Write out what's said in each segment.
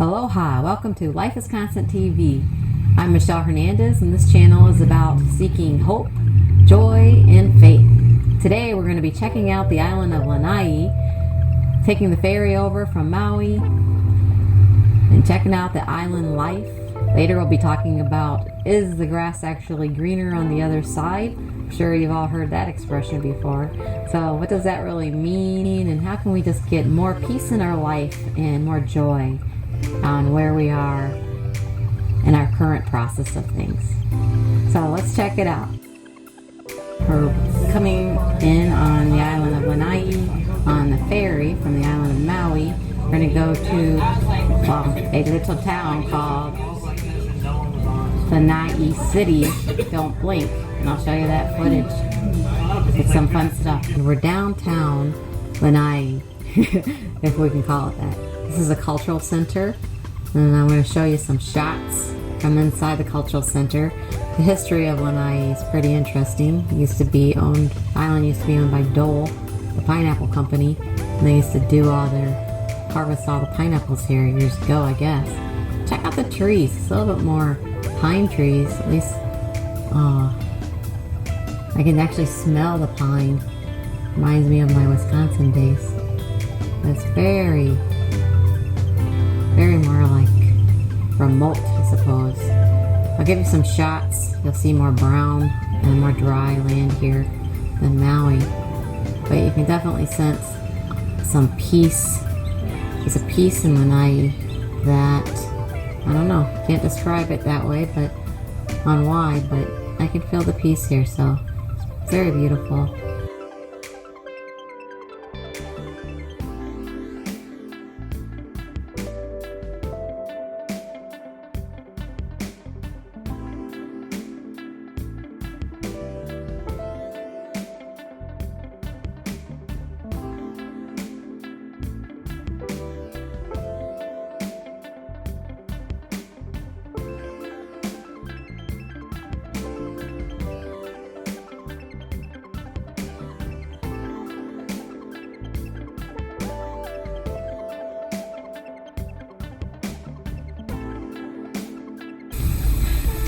Aloha, welcome to Life is Constant TV. I'm Michelle Hernandez, and this channel is about seeking hope, joy, and faith. Today we're going to be checking out the island of Lana'i, taking the ferry over from Maui, and checking out the island life. Later we'll be talking about, is the grass actually greener on the other side? I'm sure you've all heard that expression before. So what does that really mean, and how can we just get more peace in our life and more joy on where we are in our current process of things? So let's check it out. We're coming in on the island of Lana'i on the ferry from the island of Maui. We're going to go to a little town called Lana'i City. Don't blink, and I'll show you that footage. It's some fun stuff. And we're downtown Lana'i, if we can call it that. This is a cultural center, and I'm going to show you some shots from inside the cultural center. The history of Lana'i is pretty interesting. The island used to be owned by Dole, the pineapple company, and they used to harvest all the pineapples here years ago, I guess. Check out the trees. It's a little bit more pine trees, at least. I can actually smell the pine. Reminds me of my Wisconsin days. It's very more like remote, I suppose. I'll give you some shots. You'll see more brown and more dry land here than Maui. But you can definitely sense some peace. There's a peace in Lana'i that, I don't know, can't describe it that way, but on why, but I can feel the peace here, so it's very beautiful.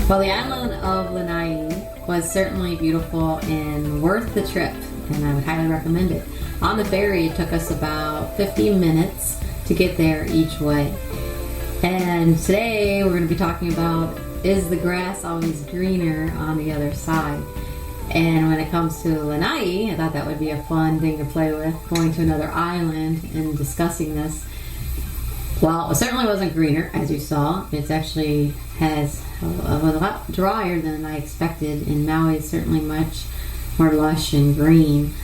Well, the island of Lana'i was certainly beautiful and worth the trip, and I would highly recommend it. On the ferry, it took us about 50 minutes to get there each way. And today, we're going to be talking about, is the grass always greener on the other side? And when it comes to Lana'i, I thought that would be a fun thing to play with, going to another island and discussing this. Well, it certainly wasn't greener, as you saw. It actually was a lot drier than I expected, and Maui is certainly much more lush and green.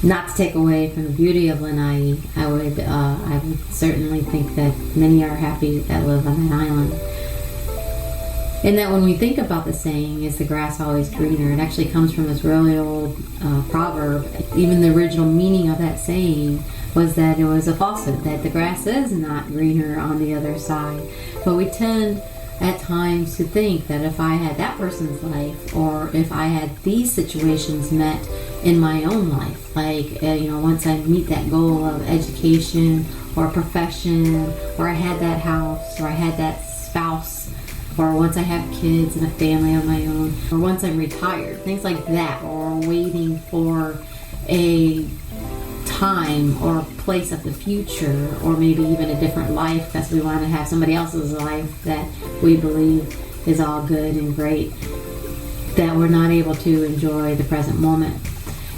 Not to take away from the beauty of Lana'i, I would certainly think that many are happy that live on that island. And that when we think about the saying, is the grass always greener, it actually comes from this really old proverb. Even the original meaning of that saying was that it was a falsehood, that the grass is not greener on the other side. But we tend at times to think that if I had that person's life, or if I had these situations met in my own life, like once I meet that goal of education or profession, or I had that house, or I had that spouse, or once I have kids and a family of my own, or once I'm retired, things like that, or waiting for a time or place of the future, or maybe even a different life because we want to have somebody else's life that we believe is all good and great, that we're not able to enjoy the present moment.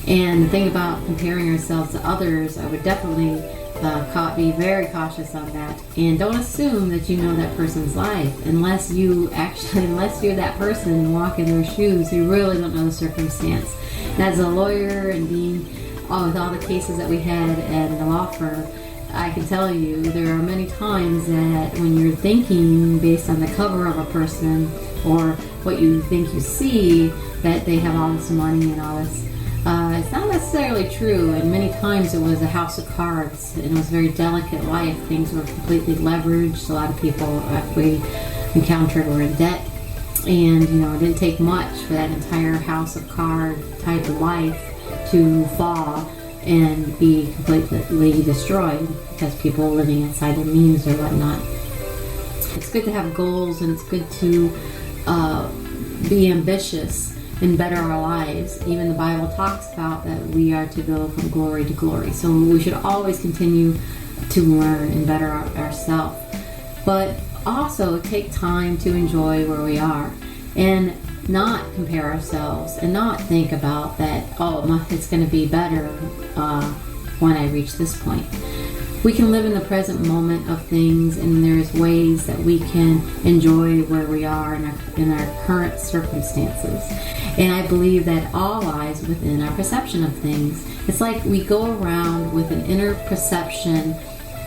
And the thing about comparing ourselves to others, I would definitely be very cautious on that, and don't assume that you know that person's life unless you're that person, walk in their shoes. You really don't know the circumstance. And as a lawyer and being with all the cases that we had at the law firm, I can tell you there are many times that when you're thinking based on the cover of a person or what you think you see, that they have all this money and all this, it's not necessarily true. And many times it was a house of cards, and it was a very delicate life. Things were completely leveraged. A lot of people we encountered were in debt, and it didn't take much for that entire house of card type of life to fall and be completely destroyed because people living outside their means or whatnot. It's good to have goals, and it's good to be ambitious and better our lives. Even the Bible talks about that we are to go from glory to glory. So we should always continue to learn and better ourselves. But also take time to enjoy where we are and not compare ourselves and not think about that, it's going to be better when I reach this point. We can live in the present moment of things, and there's ways that we can enjoy where we are in our current circumstances. And I believe that all lies within our perception of things. It's like we go around with an inner perception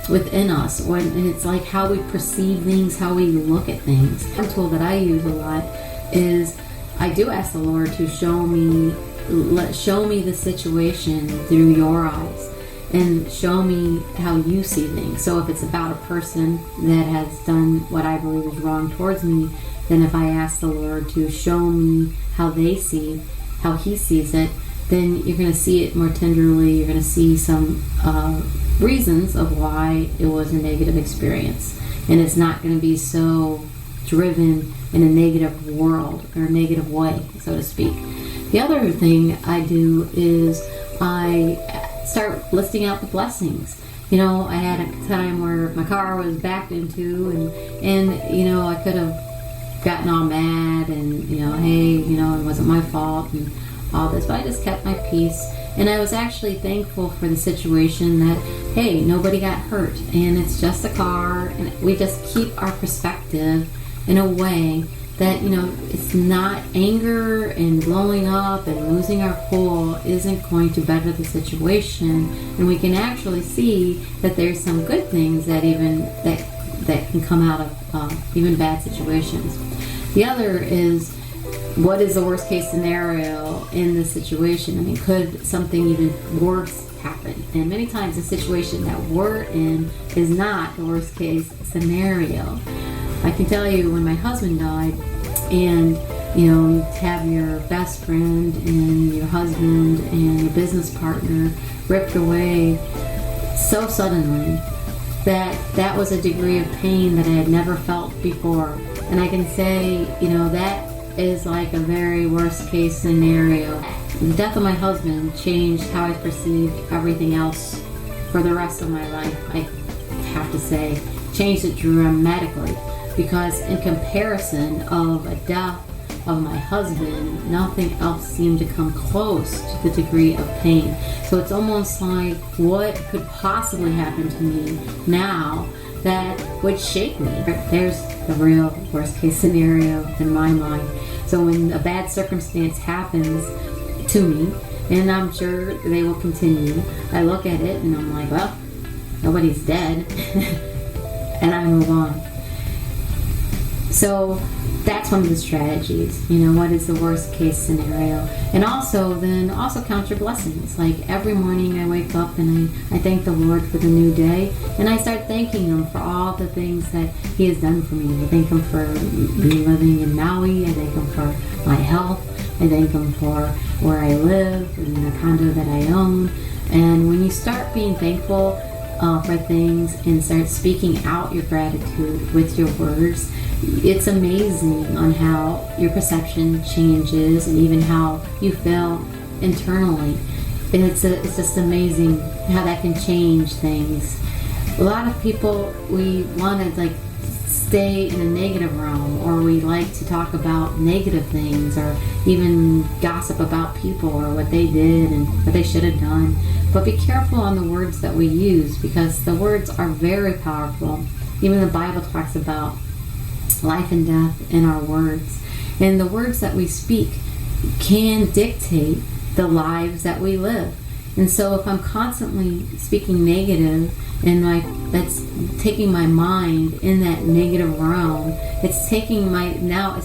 within us, and it's like how we perceive things, how we look at things. One tool that I use a lot is I do ask the Lord to show me the situation through your eyes, and show me how you see things. So if it's about a person that has done what I believe is wrong towards me, then if I ask the Lord to show me how he sees it, then you're going to see it more tenderly. You're going to see some reasons of why it was a negative experience. And it's not going to be so driven in a negative world or a negative way, so to speak. The other thing I do is I start listing out the blessings. I had a time where my car was backed into, and I could have gotten all mad and, hey, it wasn't my fault and all this, but I just kept my peace. And I was actually thankful for the situation that, hey, nobody got hurt, and it's just a car, and we just keep our perspective in a way that, it's not anger and blowing up and losing our cool isn't going to better the situation. And we can actually see that there's some good things that can come out of even bad situations. The other is, what is the worst case scenario in this situation? I mean, could something even worse happen? And many times the situation that we're in is not the worst case scenario. I can tell you, when my husband died, and you have your best friend and your husband and your business partner ripped away so suddenly, that was a degree of pain that I had never felt before. And I can say, that is like a very worst case scenario. The death of my husband changed how I perceived everything else for the rest of my life. I have to say, changed it dramatically, because in comparison of a death of my husband, nothing else seemed to come close to the degree of pain. So it's almost like, what could possibly happen to me now that would shake me? There's the real worst case scenario in my mind. So when a bad circumstance happens to me, and I'm sure they will continue, I look at it and I'm like, well, nobody's dead. And I move on. So that's one of the strategies. What is the worst case scenario? And also count your blessings. Like every morning I wake up and I thank the Lord for the new day, and I start thanking Him for all the things that He has done for me. I thank Him for me living in Maui. I thank Him for my health. I thank Him for where I live and the condo that I own. And when you start being thankful for things and start speaking out your gratitude with your words, it's amazing on how your perception changes and even how you feel internally. And it's just amazing how that can change things. A lot of people, we want to stay in a negative realm, or we like to talk about negative things, or even gossip about people or what they did and what they should have done. But be careful on the words that we use, because the words are very powerful. Even the Bible talks about life and death in our words. And the words that we speak can dictate the lives that we live. And so if I'm constantly speaking negative, and that's taking my mind in that negative realm, it's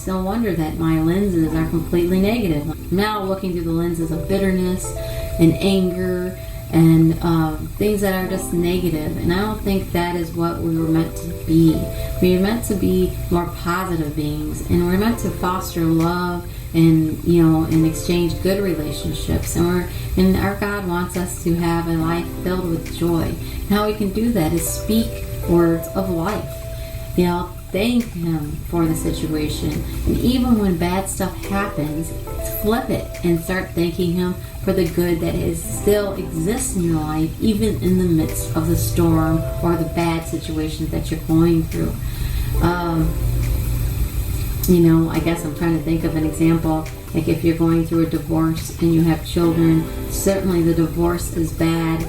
no wonder that my lenses are completely negative. Now looking through the lenses of bitterness and anger and things that are just negative. And I don't think that is what we were meant to be. We are meant to be more positive beings, and we're meant to foster love and exchange good relationships. And our God wants us to have a life filled with joy. And how we can do that is speak words of life. thank Him for the situation. And even when bad stuff happens, flip it and start thanking Him for the good that still exists in your life, even in the midst of the storm or the bad situations that you're going through. I guess I'm trying to think of an example. Like if you're going through a divorce and you have children, certainly the divorce is bad,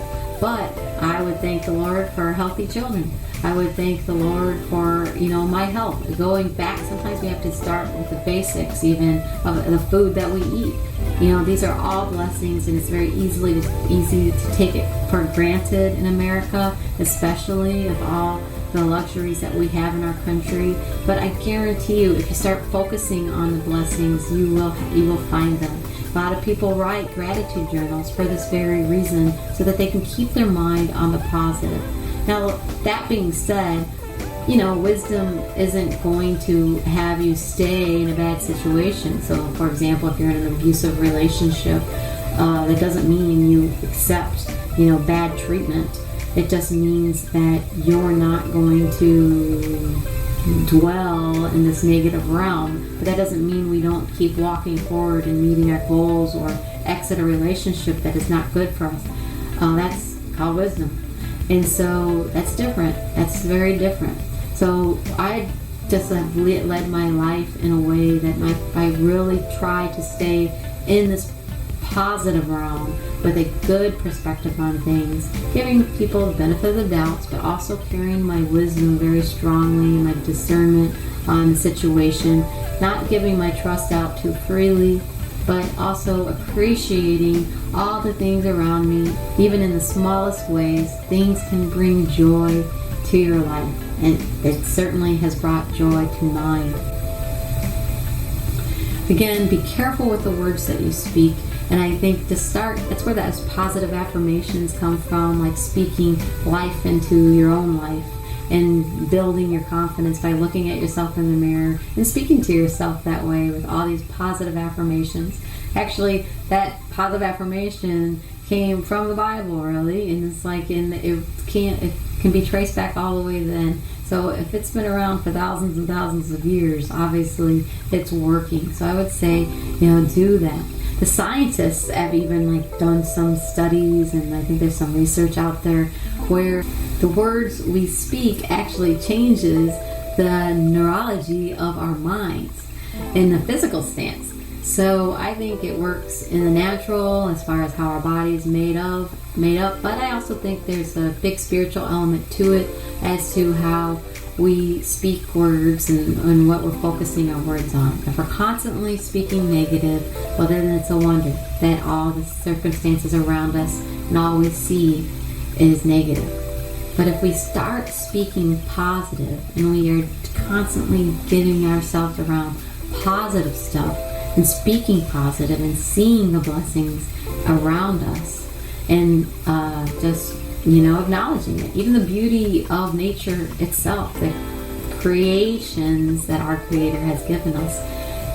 but I would thank the Lord for healthy children. I would thank the Lord for, my health. Going back, sometimes we have to start with the basics even of the food that we eat. These are all blessings, and it's very easy to take it for granted in America, especially of all the luxuries that we have in our country. But I guarantee you, if you start focusing on the blessings, you will find them. A lot of people write gratitude journals for this very reason, so that they can keep their mind on the positive. Now, that being said, wisdom isn't going to have you stay in a bad situation. So, for example, if you're in an abusive relationship, that doesn't mean you accept, bad treatment. It just means that you're not going to dwell in this negative realm. But that doesn't mean we don't keep walking forward and meeting our goals or exit a relationship that is not good for us. That's called wisdom. And so that's different. That's very different. So I just have led my life in a way that I really try to stay in this positive realm with a good perspective on things, giving people the benefit of the doubts, but also carrying my wisdom very strongly, my discernment on the situation, not giving my trust out too freely, but also appreciating all the things around me. Even in the smallest ways, things can bring joy to your life, and it certainly has brought joy to mine. Again, be careful with the words that you speak. And I think to start, that's where those positive affirmations come from, like speaking life into your own life and building your confidence by looking at yourself in the mirror and speaking to yourself that way with all these positive affirmations. Actually, that positive affirmation came from the Bible, really, and it's like it can be traced back all the way then. So if it's been around for thousands and thousands of years, obviously it's working. So I would say, do that. The scientists have even done some studies, and I think there's some research out there where the words we speak actually changes the neurology of our minds in the physical stance. So I think it works in the natural as far as how our body is made up, but I also think there's a big spiritual element to it as to how we speak words and what we're focusing our words on. If we're constantly speaking negative, well then it's a wonder that all the circumstances around us and all we see is negative. But if we start speaking positive and we are constantly getting ourselves around positive stuff and speaking positive and seeing the blessings around us and just acknowledging it. Even the beauty of nature itself, the creations that our Creator has given us,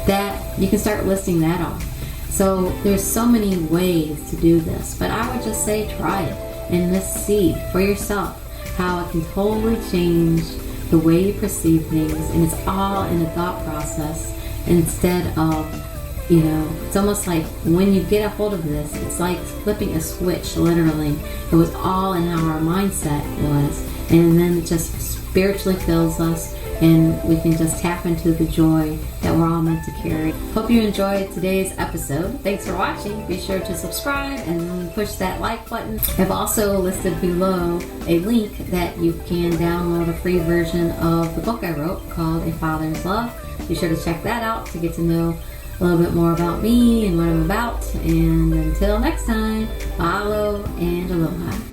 that you can start listing that off. So there's so many ways to do this, but I would just say try it and let's see for yourself how it can totally change the way you perceive things, and it's all in a thought process instead of it's almost like when you get a hold of this, it's like flipping a switch, literally. It was all in how our mindset was, and then it just spiritually fills us, and we can just tap into the joy that we're all meant to carry. Hope you enjoyed today's episode. Thanks for watching. Be sure to subscribe and push that like button. I've also listed below a link that you can download a free version of the book I wrote called A Father's Love. Be sure to check that out to get to know a little bit more about me and what I'm about. And until next time, mahalo and aloha.